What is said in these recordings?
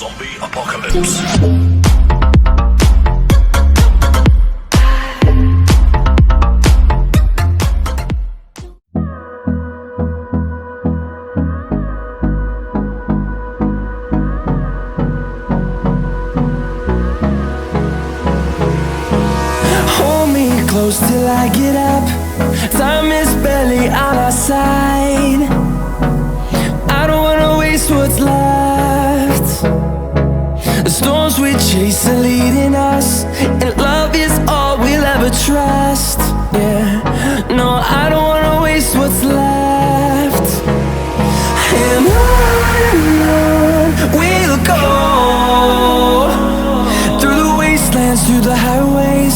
zombie apocalypse. Close till I get up. Time is barely on our side. I don't wanna waste what's left. The storms we chase are leading us, and love is all we'll ever trust. Yeah, no, I don't wanna waste what's left. And on we'll go, through the wastelands, through the highways,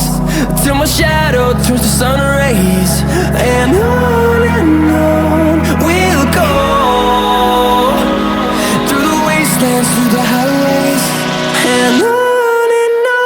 till my shadow turns to sun rays. And on we'll go, through the wastelands, through the highways, and on we'll go.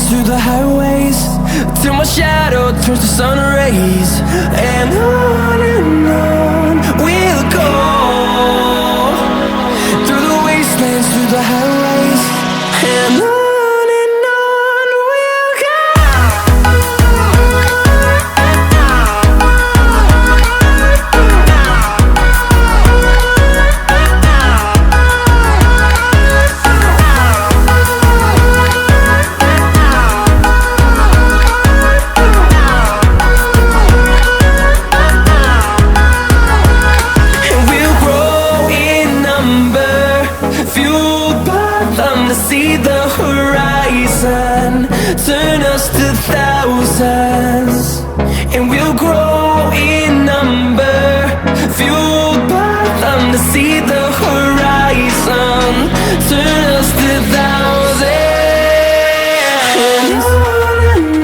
Through the highways, till my shadow turns to sun rays. And on we'll go, through the wastelands, through the highways, and on we'll go. To see the horizon turn us to thousands, and we'll grow in number, fueled by them. To see the horizon turn us to thousands, and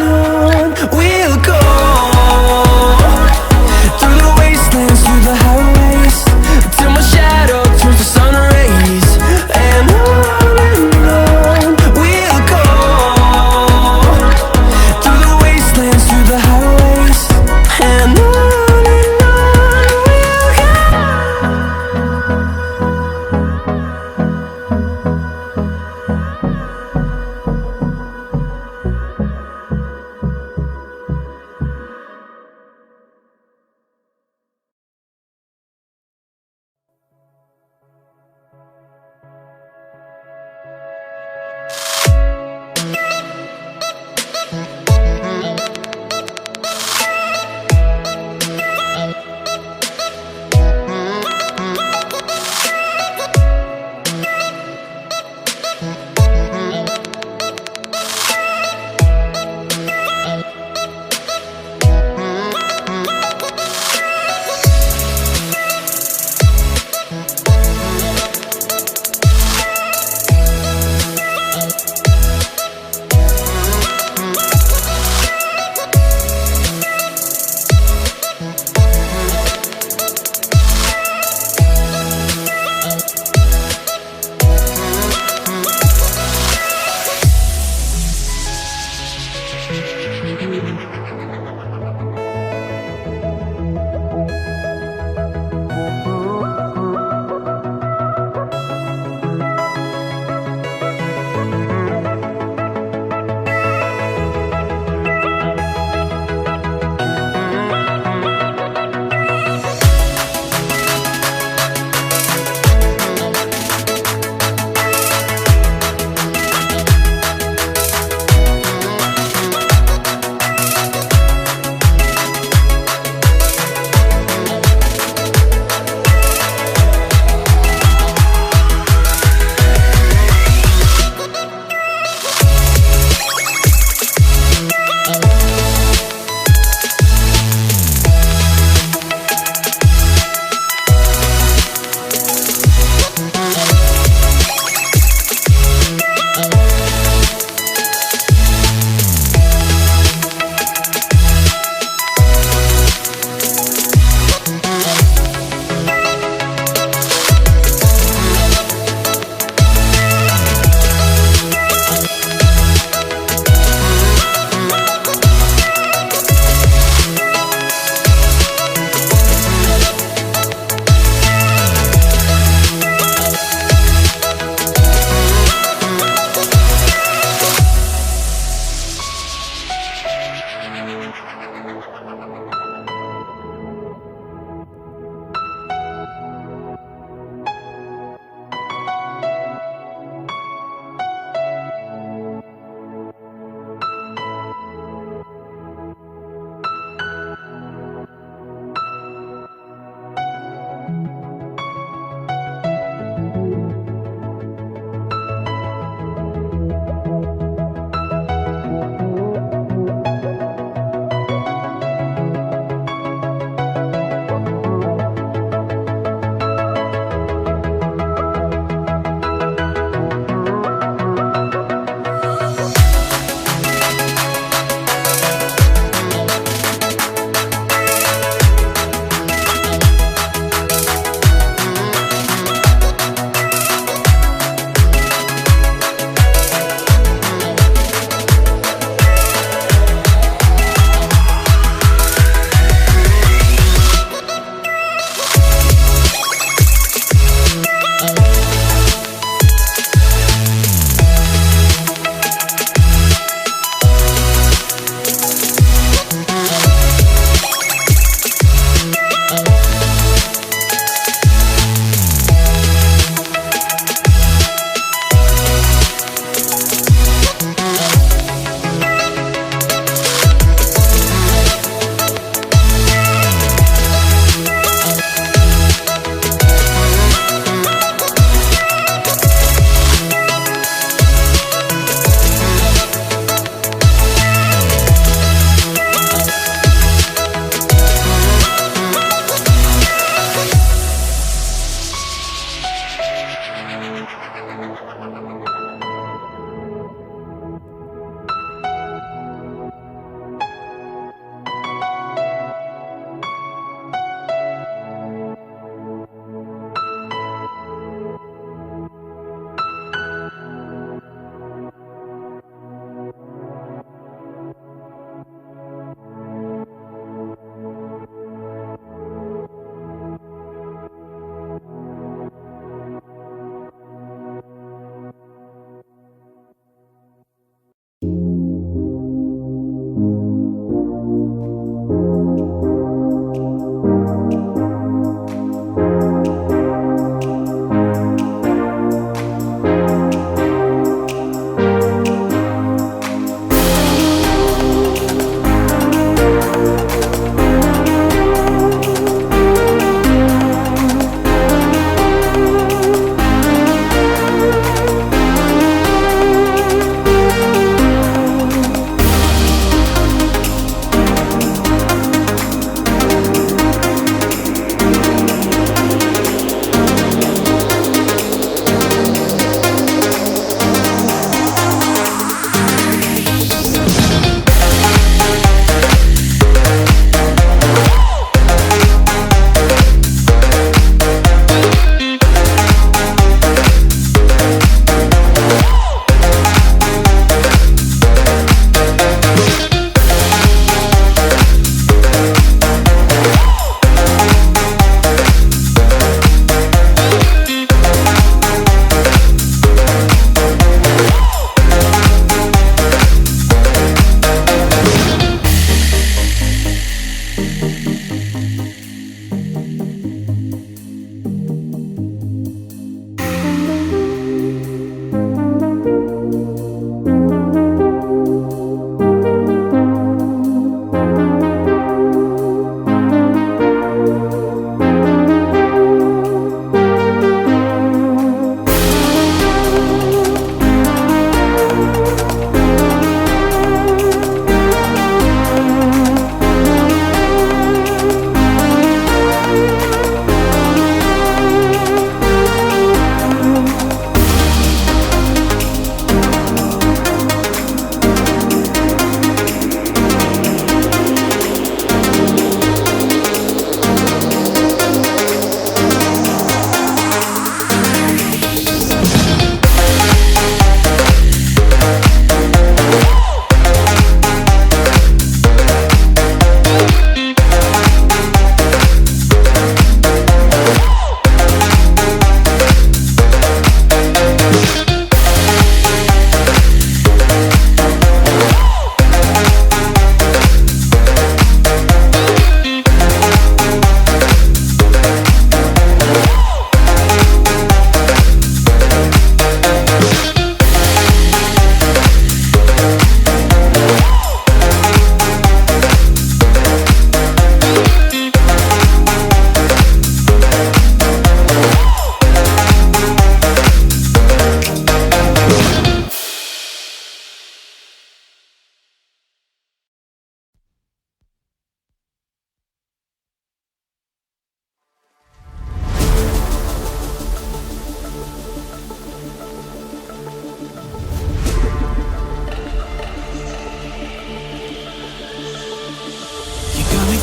on we'll go, through the wastelands, through the highways, till my shadow turns to sun rays. And we'll go, through the wastelands,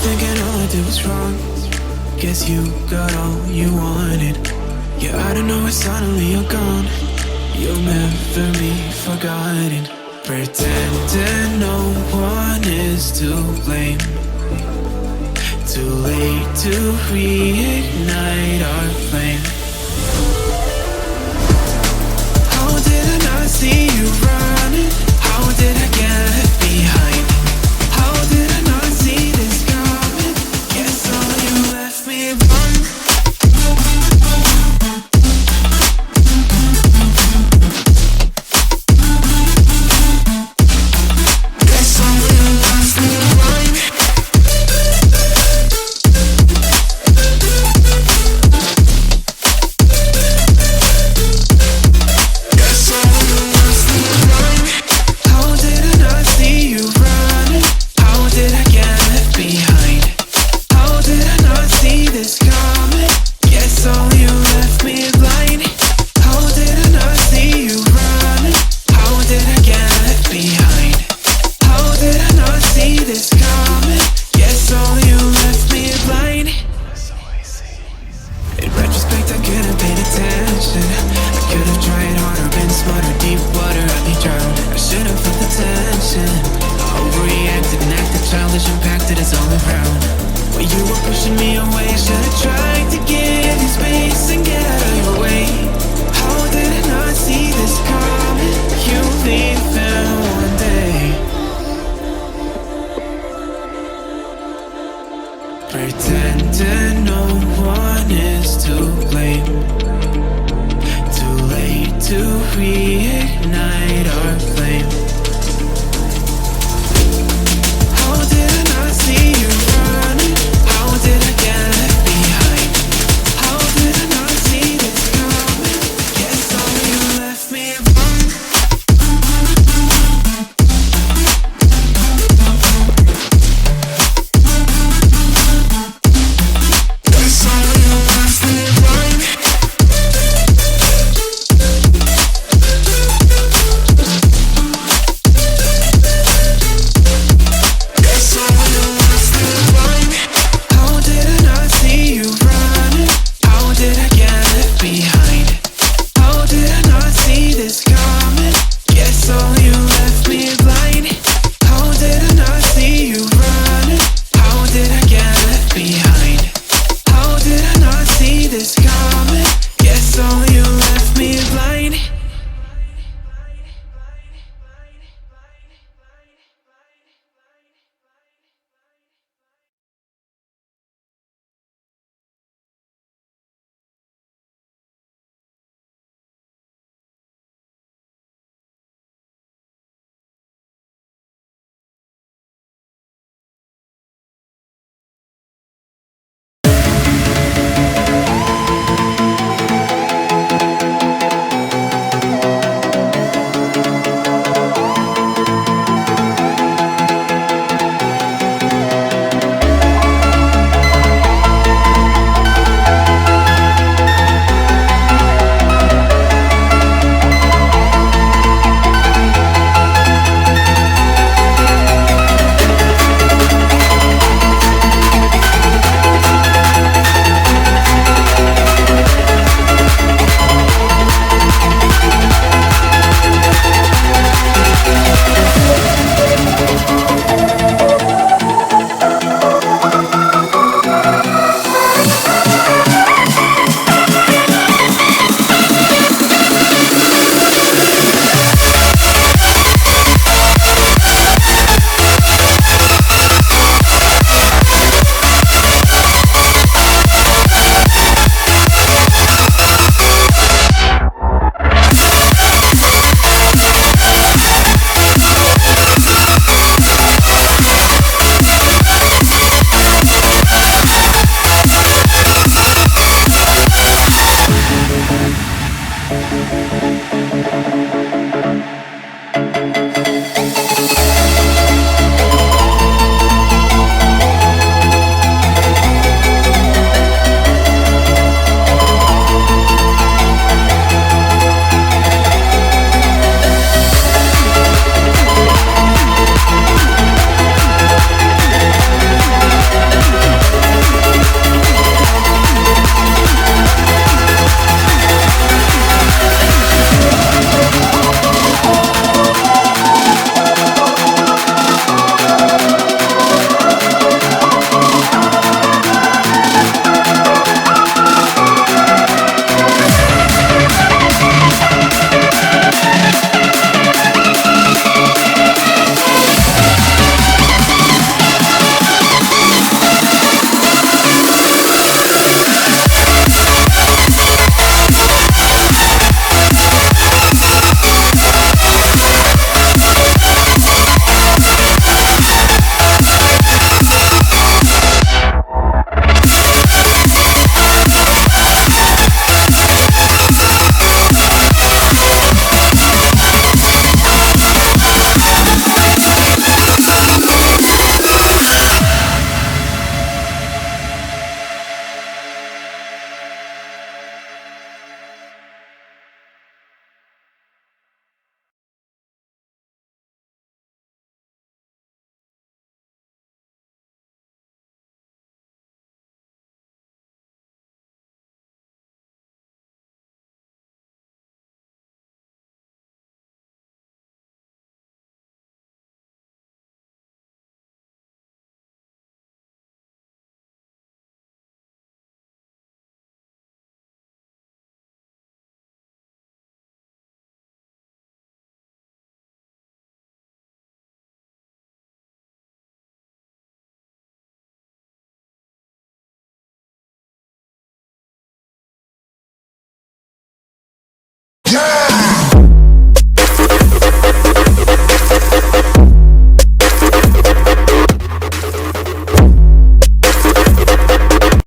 thinking all I did was wrong. Guess you got all you wanted. Yeah, I don't know why suddenly you're gone. You'll never be forgotten. Pretending no one is to blame. Too late to reignite our flame. How did I not see you running? How did I get left behind? How did I not see this coming? Guess all you left me alone. Guess all you left me alone. Guess all you left me alone. How did I not see you running? How did I get left behind? How did I not see this coming? Guess all you left me blind. How did I not see you running? How did I get left behind? How did I not see this coming? Guess all you left me blind. In retrospect, I could have paid attention. I could have tried harder, been smarter. Deep water, I'd be drowned. I should have felt the tension. I overreacted and acted childish, impacted us all around. When you were pushing me away, I should have tried to give you space and get out of your way. How did I not see this coming? You leaving one day. Pretending no one is to blame. Too late to reignite our flame. How did I not see you running? How did I get left behind? How did I not see this coming? Guess all you left me alone. Guess all you left me alone. Guess all you left me alone. How did I not see you running? How did I get left behind? How did I not see this coming? Guess all you left me blind. How did I not see you running? How did I get left behind? How did I not see this coming? Guess all you left me blind.